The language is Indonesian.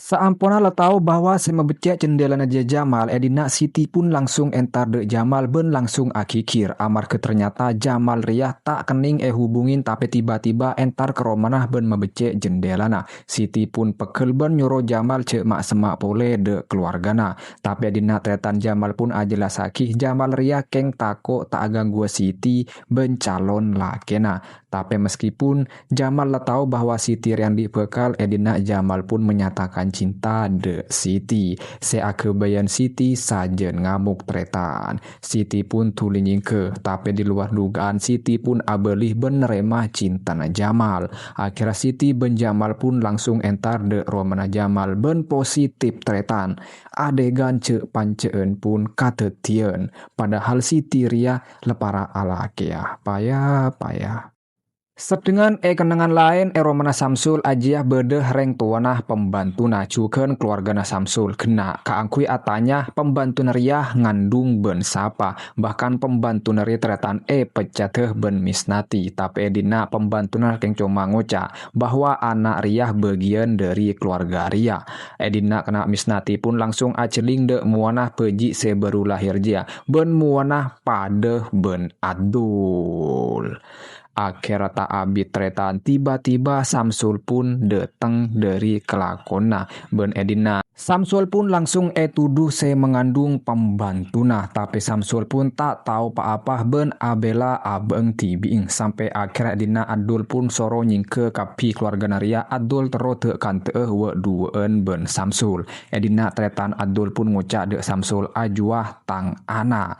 Saampuna la tahu bahwa saya membecek jendela naja Jamal, Edina Siti pun langsung entar de Jamal ben langsung akikir. Amar ke ternyata Jamal riah tak kening hubungin tapi tiba-tiba entar ke romanah ben membecek jendelana. Siti pun pekel ben nyuruh Jamal cek mak semak pole de keluargana. Tapi Edina tretan Jamal pun ajelah sakih Jamal riah keng tako tak agang gua Siti ben calon lakena. Tapi meskipun Jamal lah tahu bahwa Siti yang dibekal, Edina Jamal pun menyatakan cinta de Siti. Seakebayan Siti sajen ngamuk tretan. Siti pun tulinying ke, tapi di luar dugaan Siti pun abelih beneremah cinta na Jamal. Akhirnya Siti ben Jamal pun langsung entar de romana Jamal ben positif tretan. Adegan cek panceen pun katetien. Padahal Siti ria lepara alakea. Payah. Sedengan kenangan lain Romana Samsul ajiah bedeh reng tuanah pembantu na cuken keluarga na Samsul kena kaangkui atanya pembantu neriah ngandung ben sapa bahkan pembantu neri tretan pecateh ben misnati tapi edina pembantu nar keng cuma ngoca bahwa anak riah bagian dari keluarga ria. Edina kena misnati pun langsung aceling de muanah peji sebaru lahir jia ben muanah padeh ben adul. Akhirnya tak abit tretan tiba-tiba Samsul pun datang dari kelakona ben Edina. Samsul pun langsung tuduh saya mengandung pembantuna tapi Samsul pun tak tahu apa-apa ben abela abeng tibing sampai akhirnya Edina Adul pun soro nyingke kapi keluarga naria Adul terus kante we dueen ben Samsul. Edina tretan Adul pun ngucak de Samsul ajuah tang ana.